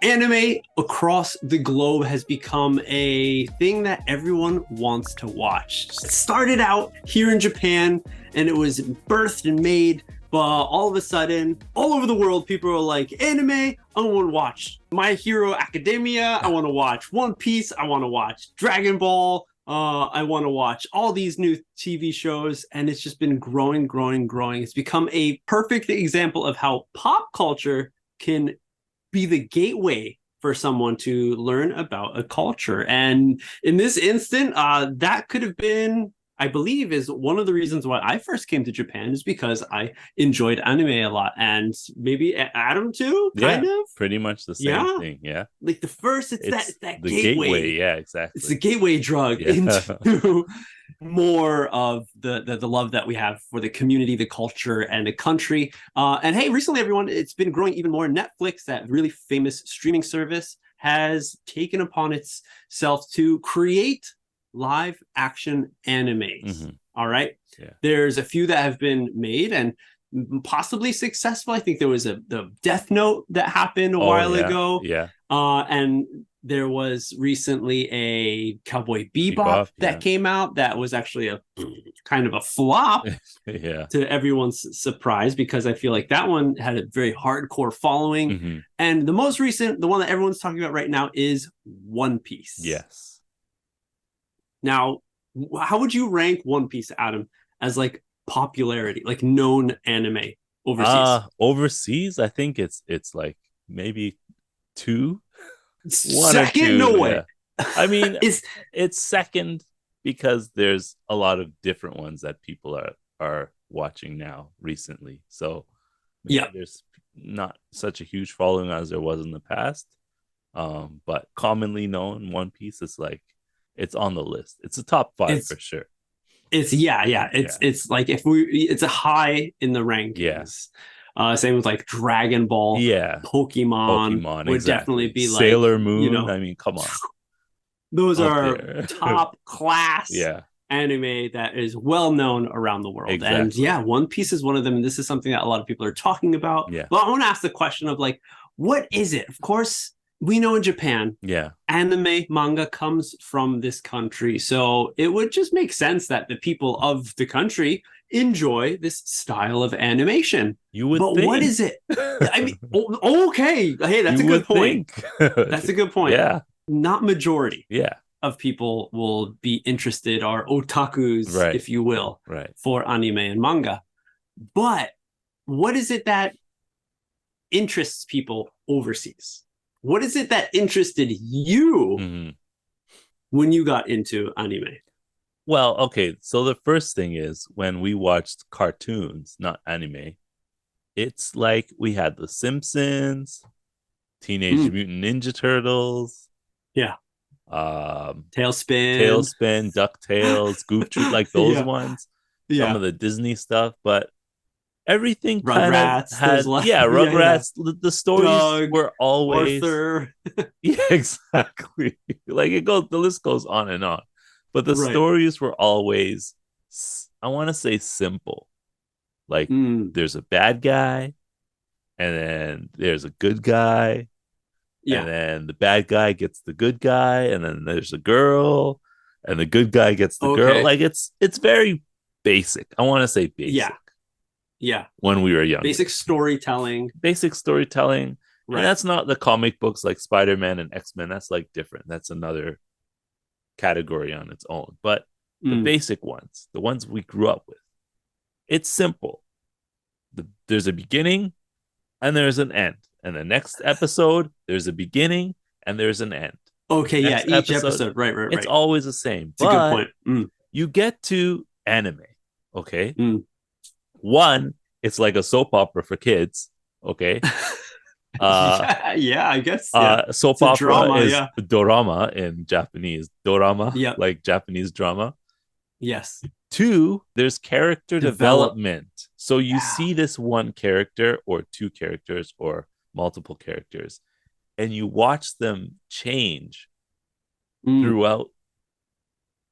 Anime across the globe has become a thing that everyone wants to watch. It started out here in Japan and it was birthed and made, but all of a sudden, all over the world, people are like, anime, I want to watch My Hero Academia, I want to watch One Piece, I want to watch Dragon Ball, I want to watch all these new TV shows, and it's just been growing. It's become a perfect example of how pop culture can be the gateway for someone to learn about a culture. And in this instant, that could have been, I believe, is one of the reasons why I first came to Japan, is because I enjoyed anime a lot. And maybe Adam too, kind of? Pretty much the same thing, yeah. Like the first, it's that the gateway. Yeah, exactly. It's the gateway drug into more of the love that we have for the community, the culture, and the country. And hey, recently, everyone, it's been growing even more. Netflix, that really famous streaming service, has taken upon itself to create live action animes. Mm-hmm. All right. Yeah. There's a few that have been made and possibly successful. I think there was the Death Note that happened a while ago. Yeah. And there was recently a Cowboy Bebop that came out that was actually a kind of a flop to everyone's surprise, because I feel like that one had a very hardcore following. Mm-hmm. And the most recent, the one that everyone's talking about right now, is One Piece. Yes. Now, how would you rank One Piece, Adam, as like popularity, like known anime overseas? Overseas, I think it's like maybe 2. One second, or 2, no way. I mean, it's second because there's a lot of different ones that people are watching now recently. So there's not such a huge following as there was in the past. But commonly known, One Piece is like, it's on the list. It's a top 5 for sure. It's It's like it's a high in the rankings. Yes. Same with like Dragon Ball, Pokemon would definitely be like Sailor Moon. I mean, come on, those are top class anime that is well known around the world. Exactly. And One Piece is one of them. And this is something that a lot of people are talking about. Yeah. But I want to ask the question of like, what is it? Of course, we know in Japan, anime manga comes from this country, so it would just make sense that the people of the country enjoy this style of animation. You would but think. What is it? I mean, okay, hey, that's a good point. That's a good point. Yeah, not majority of people will be interested, or otakus, if you will, for anime and manga. But what is it that interests people overseas? What is it that interested you when you got into anime? Well, okay, so the first thing is, when we watched cartoons, not anime, it's like we had The Simpsons, Teenage Mutant Ninja Turtles, Tailspin, DuckTales, Goof Troop, like those ones. Some of the Disney stuff, but everything kind of had Rugrats. The stories were always Arthur. Exactly. Like the list goes on and on. But the stories were always, I want to say, simple. Like there's a bad guy, and then there's a good guy, and then the bad guy gets the good guy, and then there's a girl, and the good guy gets the girl. Like it's very basic. I want to say basic. Yeah. When we were young. Basic storytelling. And that's not the comic books like Spider-Man and X-Men. That's like different. That's another category on its own. But the basic ones, the ones we grew up with, it's simple. There's a beginning and there's an end. And the next episode, there's a beginning and there's an end. Okay, each episode. Right. It's always the same. It's a good point. You get to anime, okay? One, it's like a soap opera for kids, okay? I guess. Soap opera is dorama in Japanese. Dorama, like Japanese drama. Yes. 2, there's character development. So you see this one character or 2 characters or multiple characters, and you watch them change throughout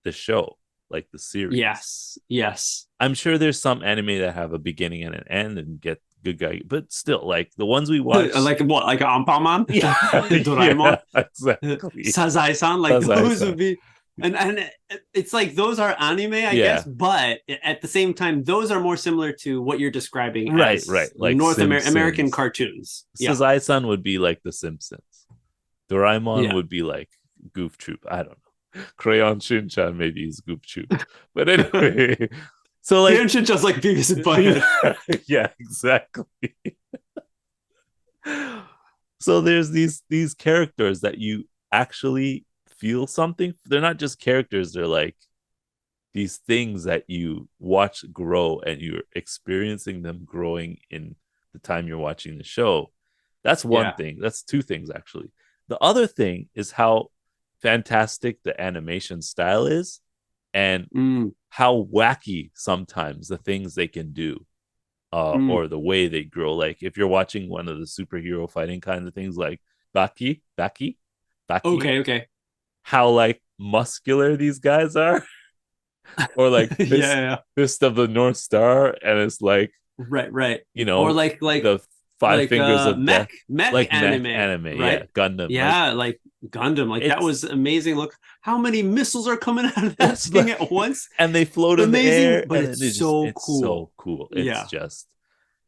the show, like the series. Yes. I'm sure there's some anime that have a beginning and an end and good guy, but still, like the ones we watch, like what, like Anpanman, yeah, Doraemon, yeah, exactly. Sazai-san, like those Sazai-san. would be, and it's like those are anime, I Yeah. guess, but at the same time, those are more similar to what you're describing Right, as right, like American Simpsons. cartoons. Yeah, Sazai-san would be like The Simpsons. Doraemon Yeah. would be like Goof Troop. I don't know. Crayon Shin-chan maybe is Goof Troop. But anyway, so like Crayon Shin-chan's like Beavis and Butthead. yeah, exactly. So there's these characters that you actually feel something. They're not just characters, they're like these things that you watch grow, and you're experiencing them growing in the time you're watching the show. That's one Yeah. thing. That's two things, actually. The other thing is how fantastic the animation style is, and how wacky sometimes the things they can do, or the way they grow. Like if you're watching one of the superhero fighting kind of things, like Baki, Okay. how like muscular these guys are, or like Fist of the North Star, and it's like right, you know, or like the five like fingers of mech death, like anime, anime, right? yeah, Gundam, Yeah, like Gundam, like that it's- was amazing. Look how many missiles are coming out of that thing at once. and they float in the Amazing, air, but and it's just, so it's cool. so cool. It's Yeah. just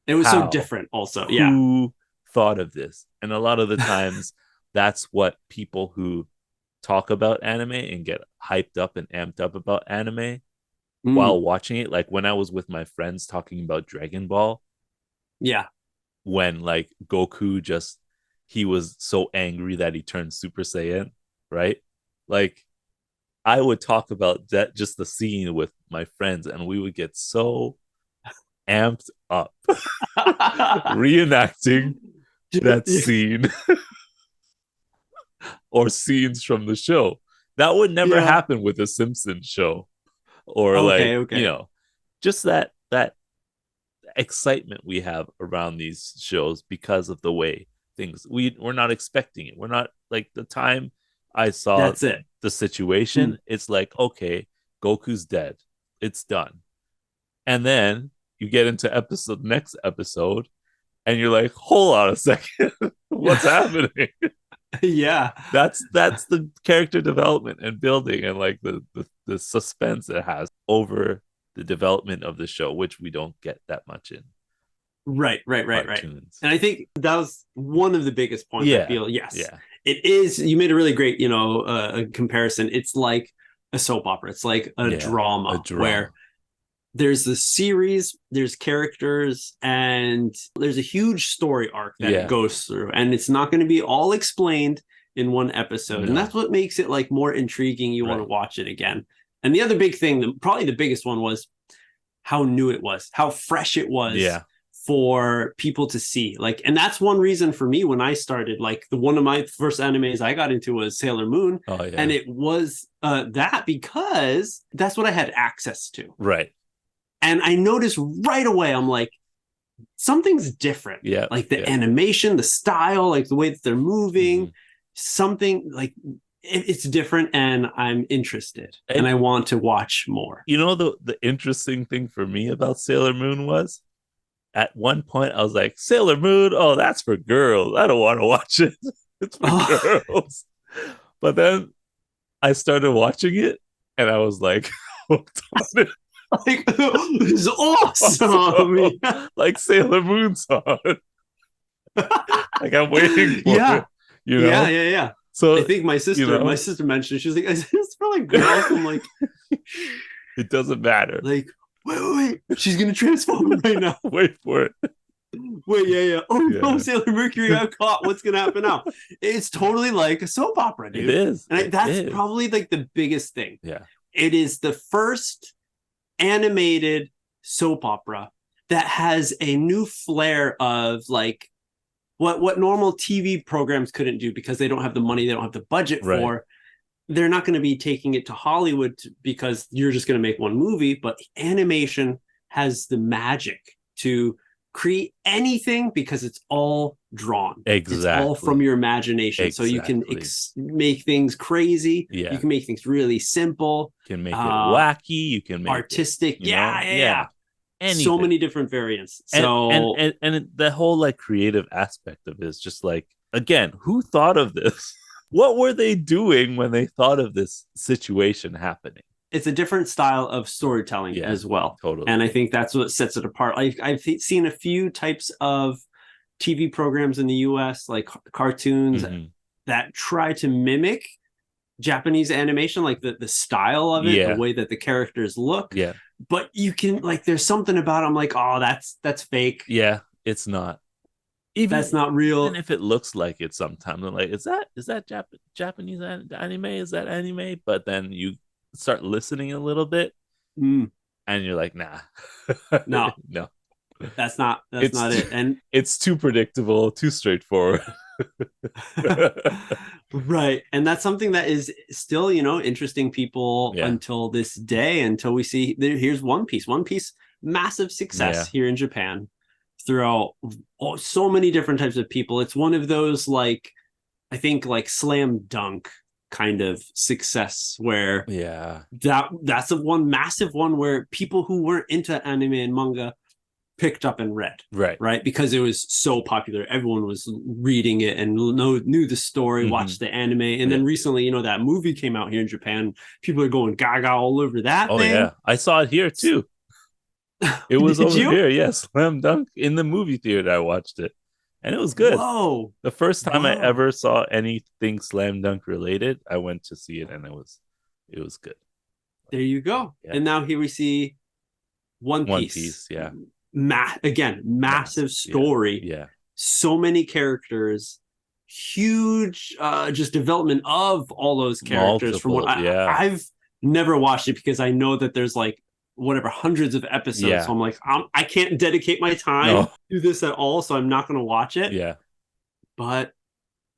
It was how? so different, also. Who thought of this? And a lot of the times, that's what people who talk about anime and get hyped up and amped up about anime while watching it. Like when I was with my friends talking about Dragon Ball, Yeah. when like Goku he was so angry that he turned Super Saiyan, right? Like I would talk about that, just the scene with my friends, and we would get so amped up reenacting that scene or scenes from the show. That would never happen with a Simpsons show, or you know, just that excitement we have around these shows because of the way things we're not expecting it. We're not like the time I saw That's it. the situation, it's like, okay, Goku's dead. It's done. And then you get into next episode, and you're like, hold on a second, what's happening? Yeah. That's the character development and building, and like the suspense it has over the development of the show, which we don't get that much in. Right. cartoons. And I think that was one of the biggest points. Yeah. I feel. Yes. Yeah. It is. You made a really great, comparison. It's like a soap opera. It's like a drama where there's the series, there's characters, and there's a huge story arc that it goes through, and it's not going to be all explained in one episode. And that's what makes it like more intriguing. You want to watch it again. And the other big thing, probably the biggest one, was how new it was, how fresh it was for people to see. Like, and that's one reason for me when I started, like one of my first animes I got into was Sailor Moon. Oh, yeah. And it was that because that's what I had access to. Right. And I noticed right away, I'm like, something's different. Yeah. Like the animation, the style, like the way that they're moving, something like it's different, and I'm interested and I want to watch more. You know, the interesting thing for me about Sailor Moon was, at one point I was like, Sailor Moon, oh, that's for girls. I don't want to watch it. It's for girls. But then I started watching it, and I was like, hooked on it. Like, this is awesome. Like Sailor Moon's on. Like I'm waiting for it. You know? Yeah. So I think my sister mentioned, she was like, is this for like girls? I'm like, it doesn't matter. Like, wait, she's gonna transform right now. Wait for it. Wait, yeah. Oh no, Sailor Mercury got caught. What's gonna happen now? It's totally like a soap opera, dude. It is. And that's probably like the biggest thing. Yeah. It is the first animated soap opera that has a new flair of like what normal TV programs couldn't do because they don't have the money, they don't have the budget for. They're not going to be taking it to Hollywood because you're just going to make one movie, but animation has the magic to create anything because it's all drawn. Exactly. It's all from your imagination. Exactly. So you can make things crazy. Yeah. You can make things really simple. You can make it wacky. You can make artistic. It, yeah. so many different variants. So and the whole like creative aspect of it is just like, again, who thought of this? What were they doing when they thought of this situation happening? It's a different style of storytelling as well. Totally. And I think that's what sets it apart. I've seen a few types of TV programs in the US, like cartoons that try to mimic Japanese animation, like the style of it, the way that the characters look. Yeah. But you can, like, there's something about it, I'm like, oh, that's fake. Yeah, it's not. That's not real. Even if it looks like it sometimes, I'm like, is that Japanese anime? Is that anime? But then you start listening a little bit and you're like, nah. No. That's not it. And it's too predictable, too straightforward. Right. And that's something that is still, interesting people until this day, until we see here's One Piece. One Piece, massive success here in Japan throughout so many different types of people. It's one of those, like, I think, like, slam dunk kind of success where that's one massive one where people who weren't into anime and manga picked up and read, right, because it was so popular. Everyone was reading it and knew the story, watched the anime, and then recently, that movie came out here in Japan. People are going gaga all over that thing. Yeah, I saw it here too. It was over here, slam dunk in the movie theater. I watched it, and it was good. Whoa! The first time I ever saw anything slam dunk related, I went to see it, and it was good. There you go. Yeah. And now here we see One Piece. Massive story. So many characters, huge just development of all those characters. From what I've never watched it because I know that there's like hundreds of episodes. So I'm like, I can't dedicate my time to this at all, so I'm not going to watch it. But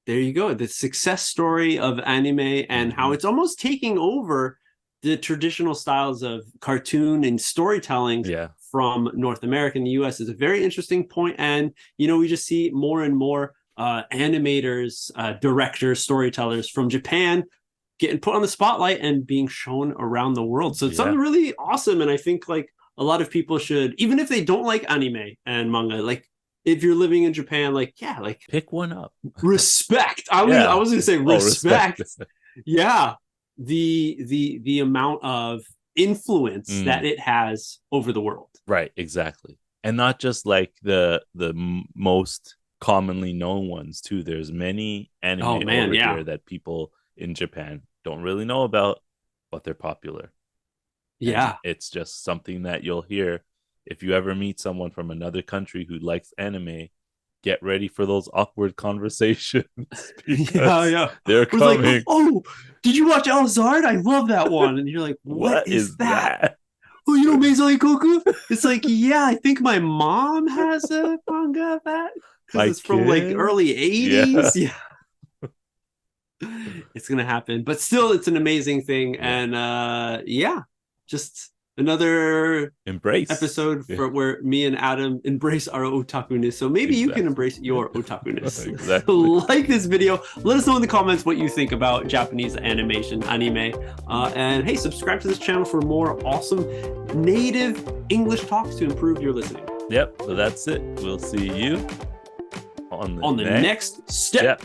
there you go, the success story of anime and how it's almost taking over the traditional styles of cartoon and storytelling from North America and the US is a very interesting point. And, we just see more and more animators, directors, storytellers from Japan getting put on the spotlight and being shown around the world. So it's something really awesome. And I think, like, a lot of people should, even if they don't like anime and manga, like, if you're living in Japan, pick one up. Respect. I was going to say respect. The amount of influence that it has over the world. Right, exactly. And not just like the most commonly known ones too. There's many anime here that people in Japan don't really know about, but they're popular. And it's just something that you'll hear if you ever meet someone from another country who likes anime. Get ready for those awkward conversations. They're coming. Like, oh, did you watch Elzard? I love that one. And you're like, what is that? Oh, you know Meizoi Koku? It's like, I think my mom has a manga of that because it's from like early 80s. It's gonna happen, but still, it's an amazing thing. And just another episode for where me and Adam embrace our otaku-ness. So maybe you can embrace your otaku-ness. Like this video. Let us know in the comments what you think about Japanese anime. And hey, subscribe to this channel for more awesome native English talks to improve your listening. Yep. So that's it. We'll see you on the next step.